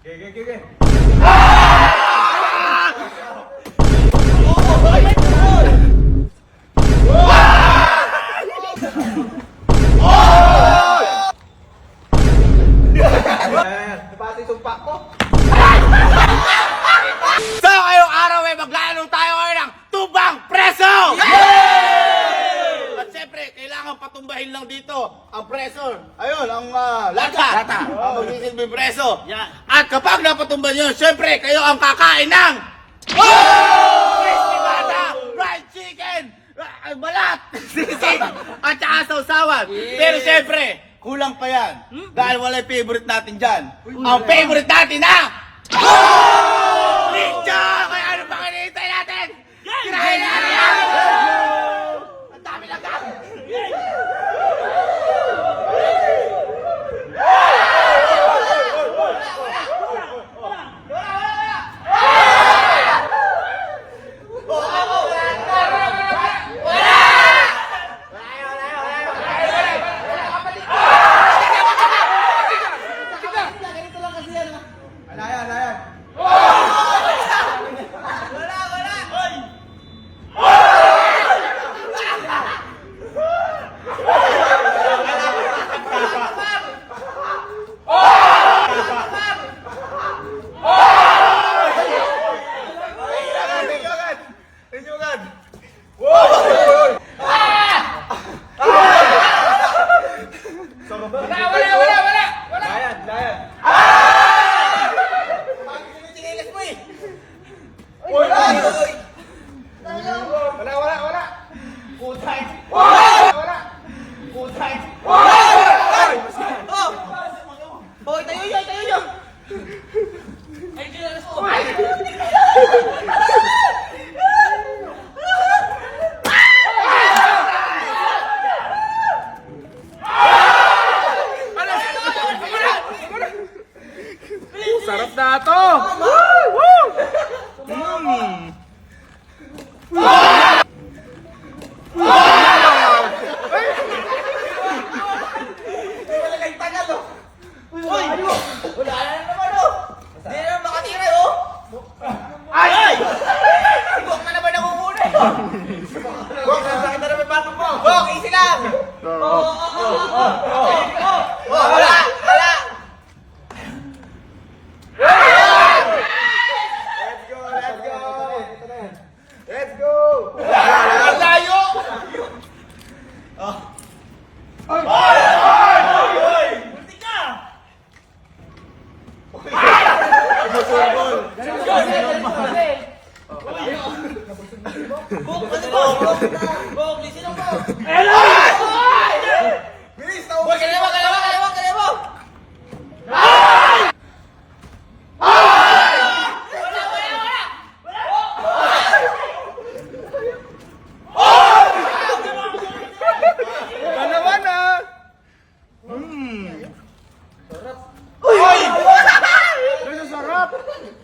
Okay. Napati sumpa ko. So, ngayong araw ay maglalaro tayo ngayon ng Tubang Preso! At syempre, kailangan patumbahin lang dito ang preso. Ayun, ang lata. Ang magsisilbing preso. At kapag napatumba nyo, syempre, kayo ang kakain ng crispy bata, fried chicken, balat, sisig, at saka sausawan. Pero syempre, kulang pa yan. Dahil wala yung favorite natin dyan. Ang favorite natin na Ninja! Kaya ano pa kinihintay natin? Kirahin natin yan! Ang dami lang ka! Sarap na to! Let's go! Ang layo! Dalawa na! Ano sarap? Okay.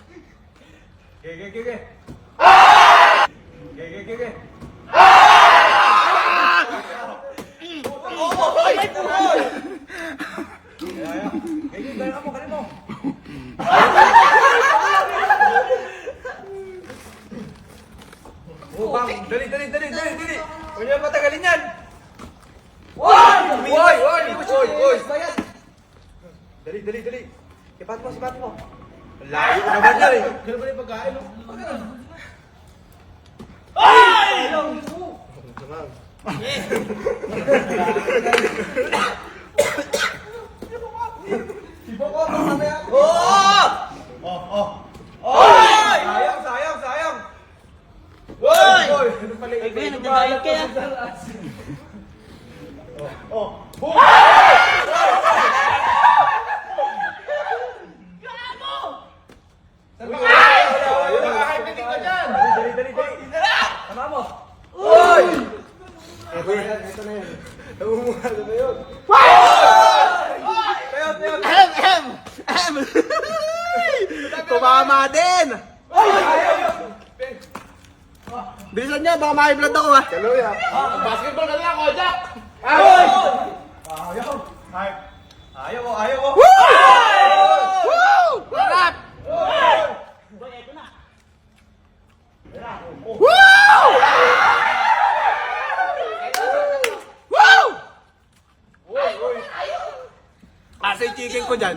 Dali. Huwag niyo patagalin yan. Woy! Dali. Sipat mo. Layo ko naman yan eh. Ganun ba yung pagkain? Sayang! Woy! Nagdadayat kaya? Dali. Tama mo. Woy! Ito na yan. Namumuhala na yun. Tumama din! Bilisan niyo, baka ma-high-blood ako ha! Kaluya. Basketball ka lang, Kojak! Ayaw ko. Woo! Sarap! dyan.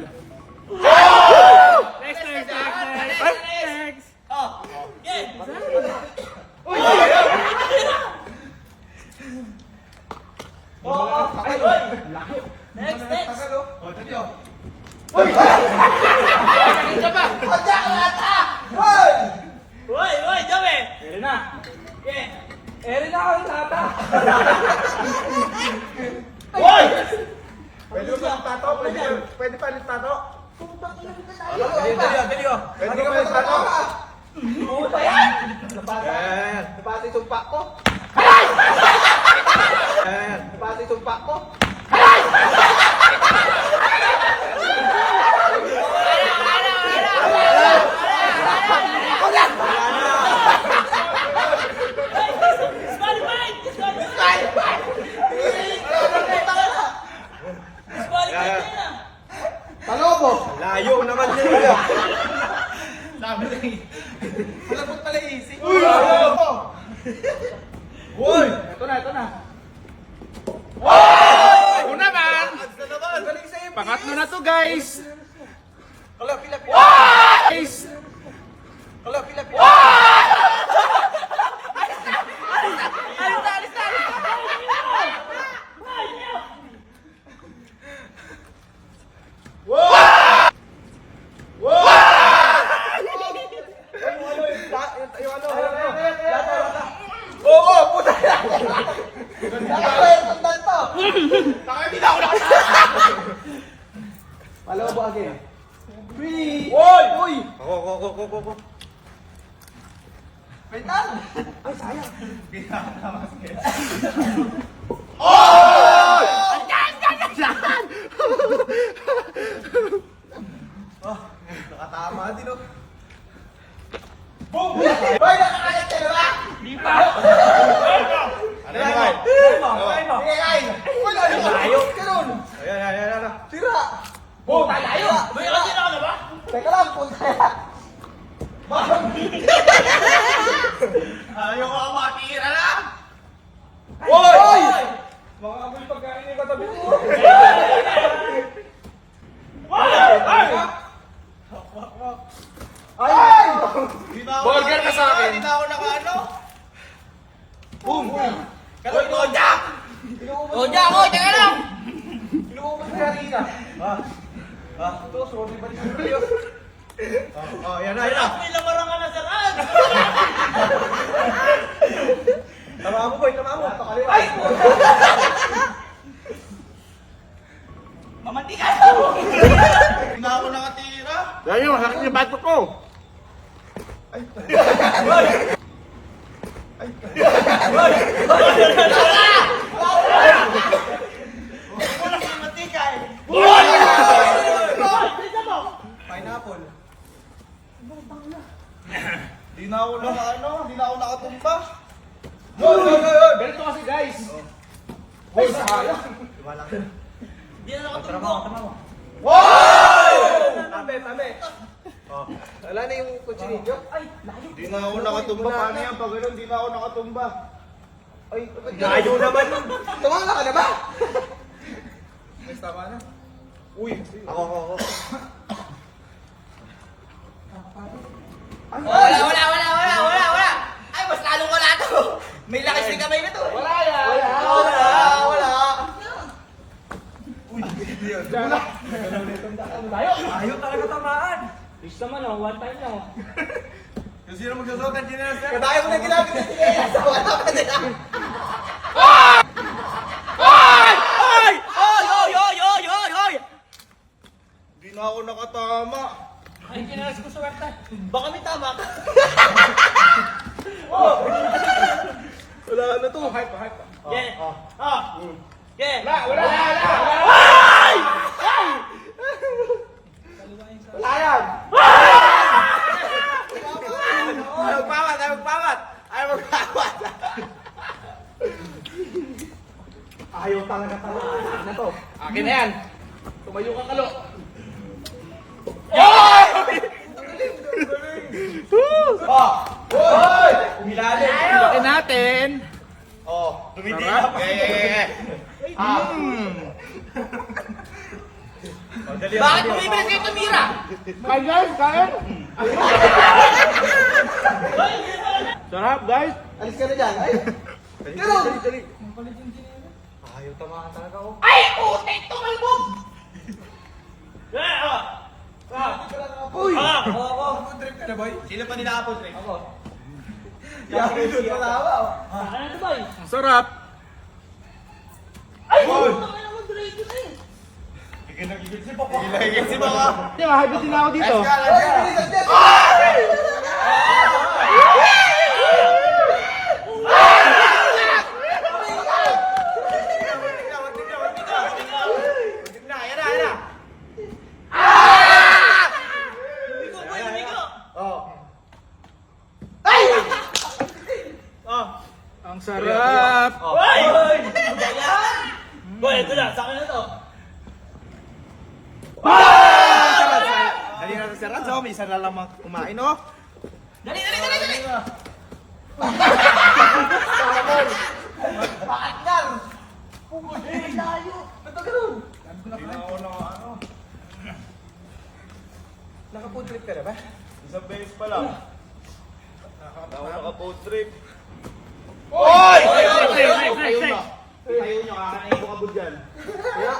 Next. Next. Oh. Yeah. Next. Uy, Joey. Eri na. Yeah. Eri na ako yung tata. Pwede ba yung tato? Pwede pa yung tato? Dali ko. Pwede ka pa yung tato? Puta yan. Napati yung sumpa ko. Napati yung sumpa ko. Disqualified. Disqualified yan ah. Talobo! Layo naman nila. Sabi na eh. Malapot pala easy. Uy! Uy! Ito na. Ako naman! Galing sa'yo. Pangatlo na to guys! Kala, pila. Guys! Kala, pila. Yung ano? Lata. Oo, puta. Lata, tandaan to. Hindi na ako nakasama! Palawa ba again? Uy! Ako. Wait lang. Ay, sayang. Nakatama din o. Boom! Hoy, nakakalit ka na ba? Di pa. Ano naman? Sige, kain. Uy, layo. Ganun. Ayan. Tira. Boom! Layo. May kasi na ka na ba? Teka lang, punta yan. Ayaw ka matira na! Hoy! Mga amoy pagkain yung katabi ko. Ay! Burger ka sa akin! Hindi na ako nakaano! Boom! Uy, Kojak! Kojak ako, teka lang. Inuubos ka rin ah. Ito, sorry ba niyo? Yan na. May lamarang ka na sa kan. Tama mo, boy, tama mo. Ay! Mamanti ka. Hindi na ako nakatira! Yan yung masakit yung bato ko. Wala kang matika eh. Pineapple. Hindi na ako nakaano, hindi na ako nakatumba! Hoy! Ganito kasi, guys. Hoy, sayang. Di na nakatumbo. Tabi. Wala na yung kutsinilyo? Ay, Hindi na ako nakatumba! Paano yan? Pag gano'n, hindi na ako nakatumba! ay, layo naman. Tumala ka na ba? Mas tama na. Uy, ako. Wala. Ay, mas lalong wala to. May lakas ni kamay na to. Wala. Ayaw talaga tamaan. Bis naman oh, one time lang oh. Kung sino magsusot ng chinelas na? Kaya mo na ginamit yung tinelas. Wala pa nila. Hoy! Hindi na ako nakatama! Ay, kinalas ko swerte. Baka may tama ka. Wala na to. Yeah. Yeah. Wala! Wala yan. Ayaw magpawat! Ayaw talaga tamaan na to. Akin na yan! Tumayo ka kalo. Hoy! Umilalim. Laki natin! Tumitilap. Yeah. Bakit bumibili kayo tumira? Kain guys, kain! Sarap guys! Alis ka na dyan. Ay! Ganun! Ayaw tamaan talaga ako. Ay, puti, tumalbog! Uy! Ako. Food trip ka na, boy? Sino pa nila ako, Tre? Ako. Yari doon pala ako. Sarap! Ay, puto ka naman diretso na eh. Nagigitsip ako. Hindi, mahagot din ako dito. Let's go, let's go! Ang sarap! Boy, ito na, sa akin na to. Dali na sa Ranzo, may isa na lamang kumain, oh. Dali, dali, dali, dali! Bakit yan? Ay, layo! Ba't ba ganun? Naka-food trip ka na ba? Isang beses pa lang. Naka-food trip. Oy! Ayaw nyo, kakain ko kabod dyan. Kaya?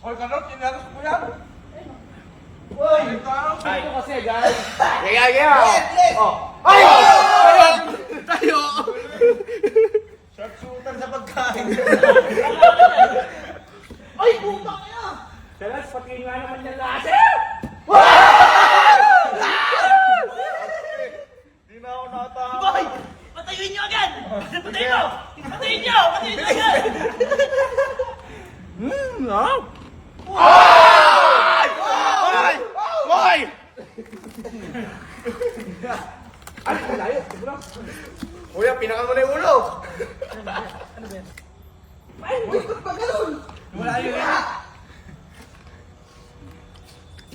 Oy, kanot, kinaros mo yan. Uy! Ay, ito kasi guys. Kaya. Oh. Ay! Tayo! Sharpshooter sa pagkain. Ay, puta ka na! Salas, pati nga naman yung lasa! Di na ako nakatawa. Boy! Patayuin nyo agad! Patayin mo! Patayin nyo! Patayin nyo agad! Sarap! Hoy! Ay, layo! Kuya, pinakan mo na yung ulo. Ay, ba't ba ganun? Wala yun yan.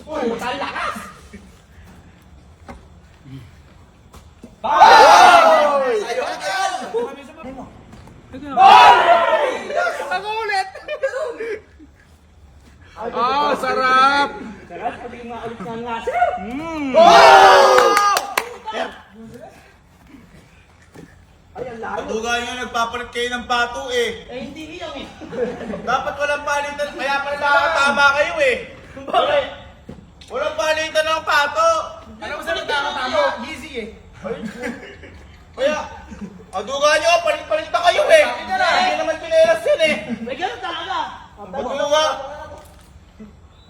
Uy, ang lakas! Ayaw ka yan. Ako ulit! Ah, sarap! Salas, pati nga ulit ng lasa! Ay, ang layo! Duga nyo nagpapalit kayo ng pato eh. Eh, hindi ilang eh! Dapat walang palitan. Kaya pala nakakatama kayo eh. Bakit? Walang palitan ng pato. Ano mo sa nagkakatama? Easy eh. Kaya, duga nyo, palit-palit na kayo eh. Hindi naman pinelas yun eh. May ganun talaga! Maduga.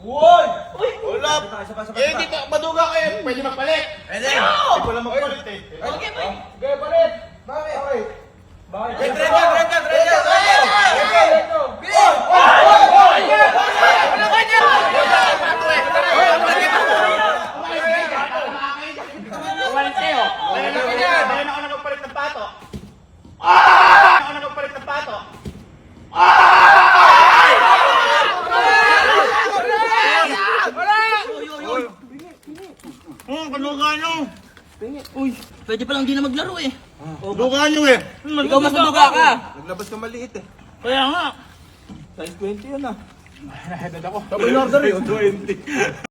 Uy! Uy! Wala. Eh, di ba, maduga kayo. Pwede magpalit. Pwede. Hindi ko lang magpalit eh. Okay, boy! Okay, palit. Bakit? Okay. Bakit? Walang sa'yo. Kaya na ako nagpalit ng pato. Ako nagpalit ng pato. Kaduga nyo. Uy, pwede palang di na maglaro eh. Duga nyo eh. Ikaw mas maduga ka! Naglabas ka maliit eh. Kaya nga! Size 20 yun ah. Naheaded ako. Double order eh. 20.